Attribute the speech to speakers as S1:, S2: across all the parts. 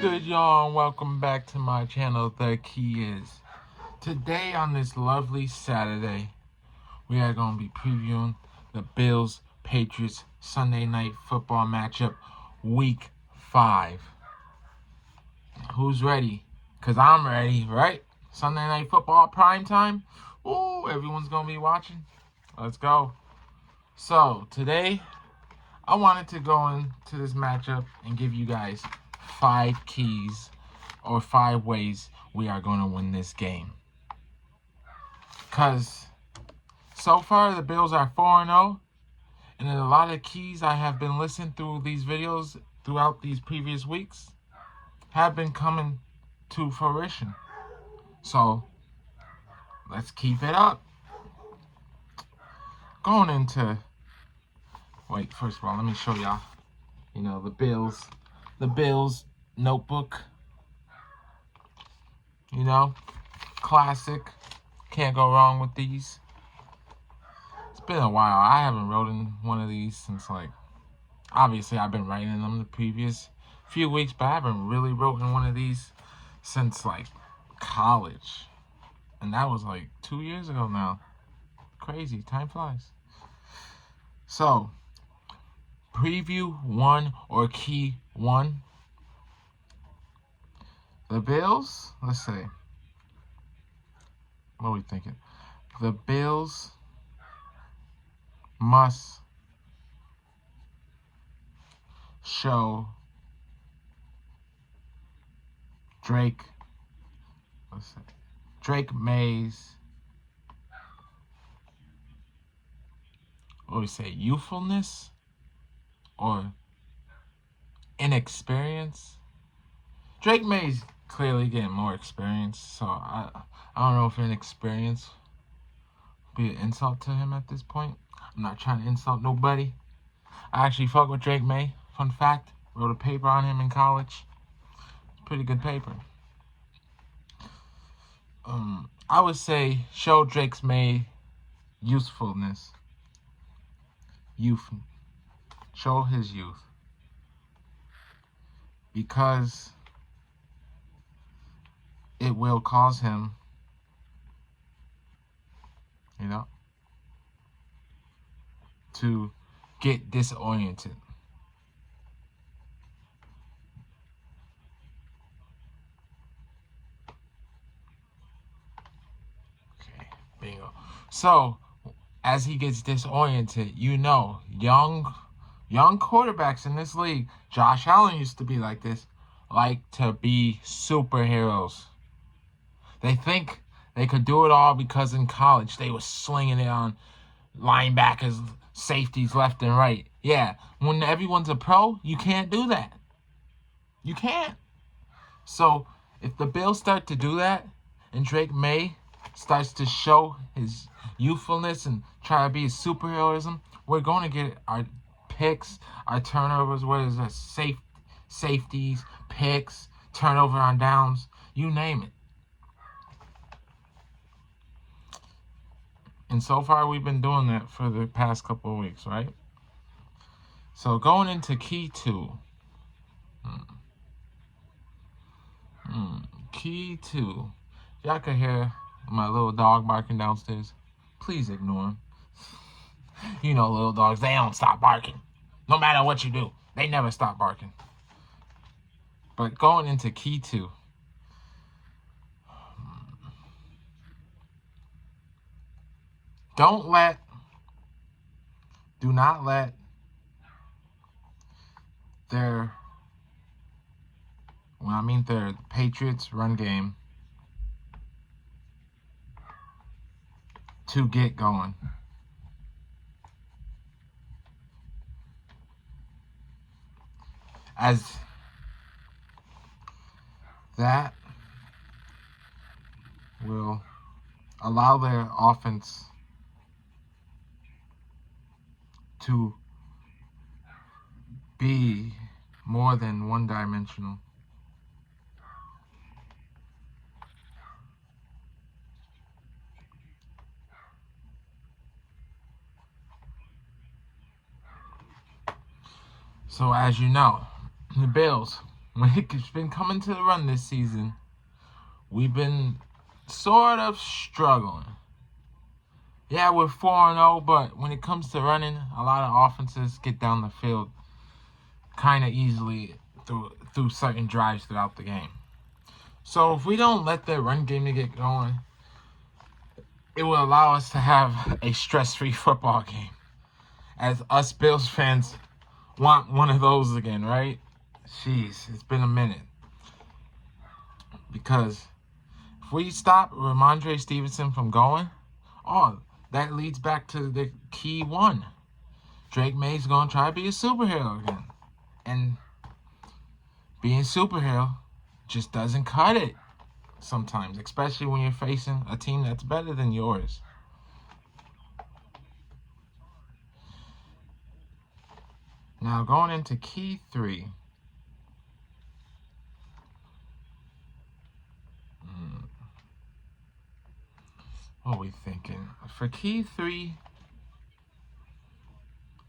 S1: good, y'all, and welcome back to my channel. The Key Is. Today, on this lovely Saturday, we are going to be previewing the Bills Patriots Sunday night football matchup, week 5. Who's ready? Because I'm ready, right? Sunday night football prime time. Ooh, everyone's going to be watching. Let's go. So, today, I wanted to go into this matchup and give you guys 5 keys or 5 ways we are going to win this game. Because so far the Bills are 4-0, and a lot of keys I have been listening through these videos throughout these previous weeks have been coming to fruition. So let's keep it up. Going into, first of all, let me show y'all, the Bills notebook. Classic. Can't go wrong with these. It's been a while. I haven't written one of these since, obviously I've been writing them the previous few weeks, but I haven't really written one of these since, college. And that was, 2 years ago now. Crazy. Time flies. So, preview 1 or key 1. The Bills, let's say, what are we thinking? The Bills must show Drake May's, youthfulness or inexperience. Drake May's clearly getting more experience, so I don't know if inexperience would be an insult to him at this point. I'm not trying to insult nobody. I actually fuck with Drake May. Fun fact, wrote a paper on him in college. Pretty good paper. I would say show Drake May usefulness. Show his youth. Because it will cause him, to get disoriented. Okay, bingo. So, as he gets disoriented, young quarterbacks in this league, Josh Allen used to be like this, like to be superheroes. They think they could do it all because in college they were slinging it on linebackers, safeties left and right. Yeah, when everyone's a pro, you can't do that. You can't. So if the Bills start to do that and Drake May starts to show his youthfulness and try to be his superheroism, we're going to get our picks, our turnovers, whether it's safeties, picks, turnover on downs, you name it. And so far, we've been doing that for the past couple of weeks, right? So going into key 2. Key 2. Y'all can hear my little dog barking downstairs. Please ignore him. Little dogs, they don't stop barking. No matter what you do, they never stop barking. But going into key 2. Do not let their Patriots run game to get going. As that will allow their offense to be more than one-dimensional. So as you know, the Bills when it's been coming to the run this season, we've been sort of struggling. Yeah, we're 4-0, but when it comes to running, a lot of offenses get down the field kind of easily through certain drives throughout the game. So if we don't let the run game to get going, it will allow us to have a stress-free football game. As us Bills fans want one of those again, right? Jeez, it's been a minute. Because if we stop Ramondre Stevenson from going, that leads back to the key one. Drake May's going to try to be a superhero again. And being superhero just doesn't cut it sometimes, especially when you're facing a team that's better than yours. Now, going into key 3. What are we thinking? For key 3,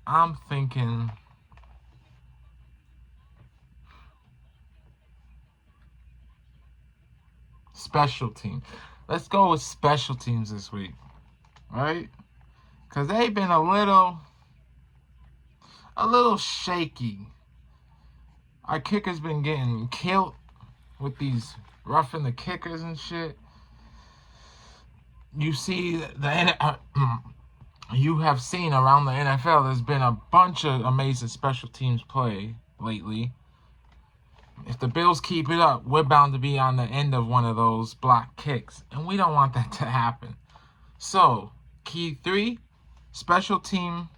S1: I'm thinking special teams. Let's go with special teams this week, right? Because they've been a little shaky. Our kicker's been getting killed with these roughing the kickers and shit. You see you have seen around the NFL, there's been a bunch of amazing special teams play lately. If the Bills keep it up, we're bound to be on the end of one of those block kicks, and we don't want that to happen. So, key 3, special team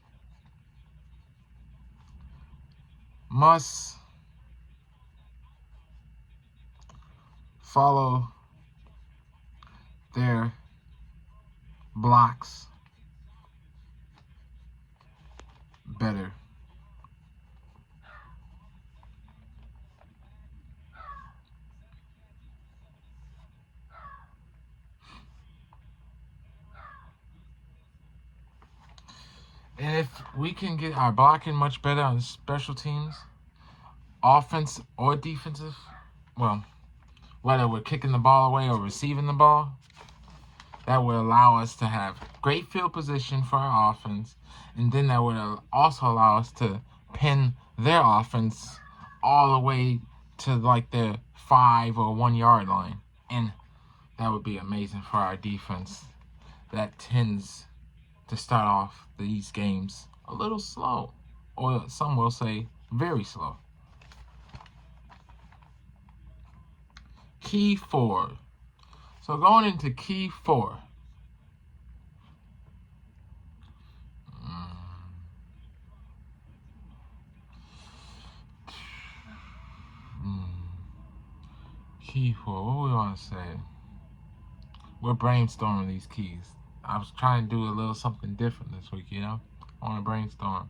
S1: must follow their blocks better. And if we can get our blocking much better on special teams, offense or defensive, well, whether we're kicking the ball away or receiving the ball, that would allow us to have great field position for our offense, and then that would also allow us to pin their offense all the way to like the 5 or 1 yard line. And that would be amazing for our defense that tends to start off these games a little slow, or some will say very slow. Key 4. So going into key 4. Key 4, what we want to say? We're brainstorming these keys. I was trying to do a little something different this week, I want to brainstorm.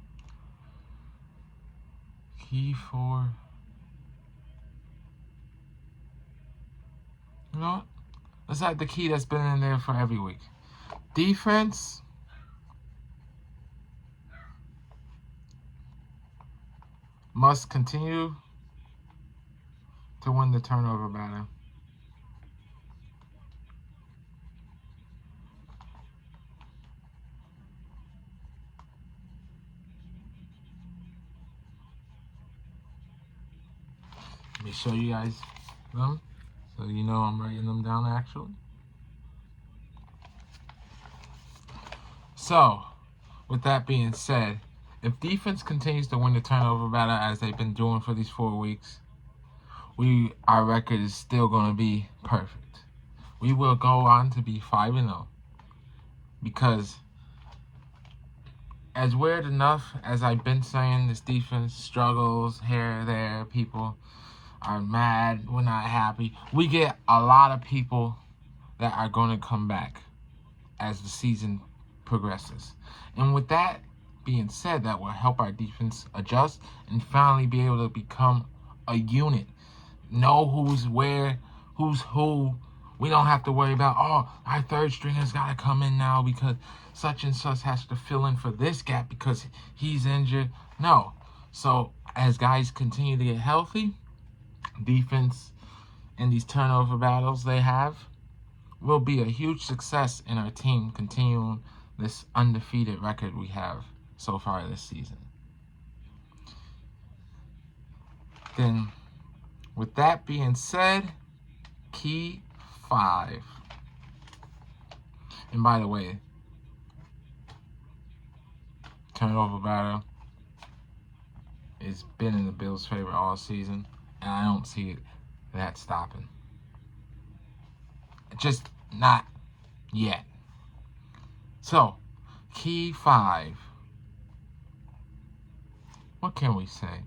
S1: Key 4. You know what? Let's add the key that's been in there for every week. Defense must continue to win the turnover battle. Let me show you guys them so you know I'm writing them down actually. So, with that being said, if defense continues to win the turnover battle as they've been doing for these 4 weeks, our record is still going to be perfect. We will go on to be 5-0 because, as weird enough as I've been saying, this defense struggles here, there, people are mad, we're not happy. We get a lot of people that are going to come back as the season progresses. And with that being said, that will help our defense adjust and finally be able to become a unit. Know who's where, who's who. We don't have to worry about, our third stringer's got to come in now because such and such has to fill in for this gap because he's injured. No. So as guys continue to get healthy, defense and these turnover battles they have will be a huge success in our team continuing this undefeated record we have so far this season. Then, with that being said, key 5. And by the way, turnover battle has been in the Bills' favor all season, and I don't see that stopping. Just not yet. So, key 5. What can we say?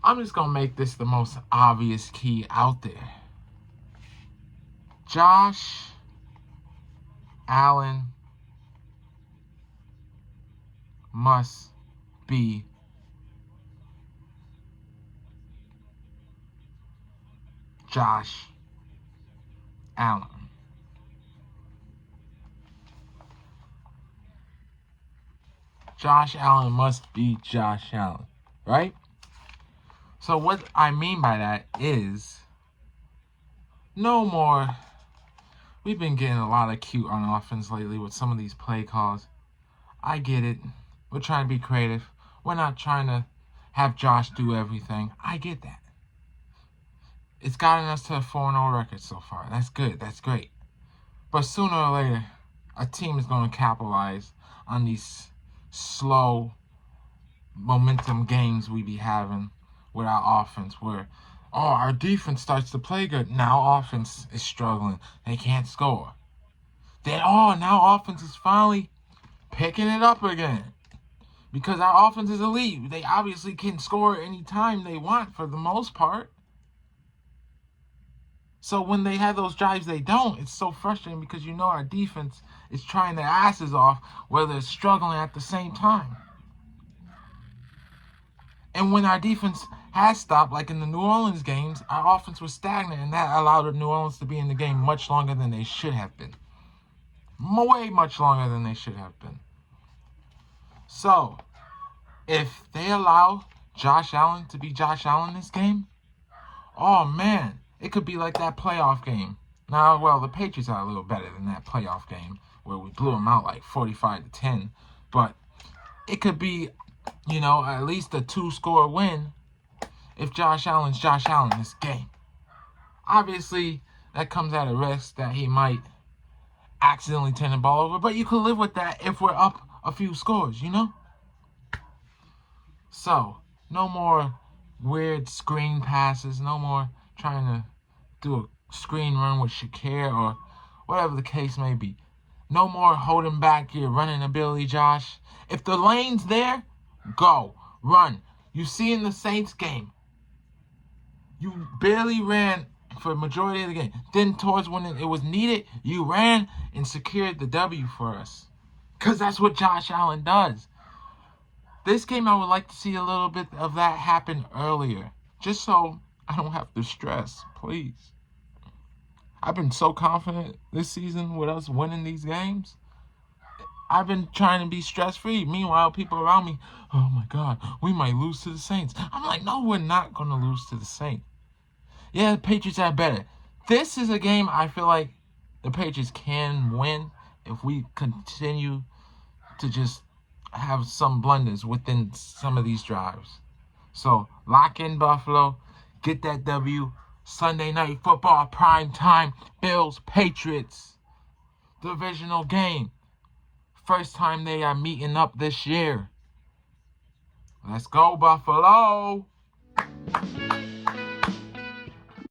S1: I'm just going to make this the most obvious key out there. Josh Allen must be Josh Allen. Josh Allen must be Josh Allen, right? So what I mean by that is no more. We've been getting a lot of cute on offense lately with some of these play calls. I get it. We're trying to be creative. We're not trying to have Josh do everything. I get that. It's gotten us to a 4-0 record so far. That's good. That's great. But sooner or later, a team is going to capitalize on these slow momentum games we be having with our offense where, our defense starts to play good. Now offense is struggling. They can't score. Then, now offense is finally picking it up again. Because our offense is elite. They obviously can score any time they want for the most part. So when they have those drives they don't, it's so frustrating because our defense is trying their asses off where they're struggling at the same time. And when our defense has stopped, like in the New Orleans games, our offense was stagnant, and that allowed New Orleans to be in the game much longer than they should have been. Way much longer than they should have been. So, if they allow Josh Allen to be Josh Allen this game, oh man, it could be like that playoff game. Now, well, the Patriots are a little better than that playoff game where we blew them out like 45-10, but it could be, at least a 2-score win if Josh Allen's Josh Allen this game. Obviously, that comes at a risk that he might accidentally turn the ball over, but you can live with that if we're up a few scores, So, no more weird screen passes, no more trying to do a screen run with Shakir or whatever the case may be. No more holding back your running ability, Josh. If the lane's there, go, run. You see in the Saints game, you barely ran for the majority of the game. Then towards when it was needed, you ran and secured the W for us. Because that's what Josh Allen does. This game, I would like to see a little bit of that happen earlier. Just so I don't have to stress, please. I've been so confident this season with us winning these games. I've been trying to be stress-free. Meanwhile, people around me, oh my God, we might lose to the Saints. I'm like, no, we're not going to lose to the Saints. Yeah, the Patriots are better. This is a game I feel like the Patriots can win if we continue to just have some blunders within some of these drives. So, lock in Buffalo. Get that W. Sunday Night Football, prime time. Bills, Patriots. Divisional game. First time they are meeting up this year. Let's go, Buffalo.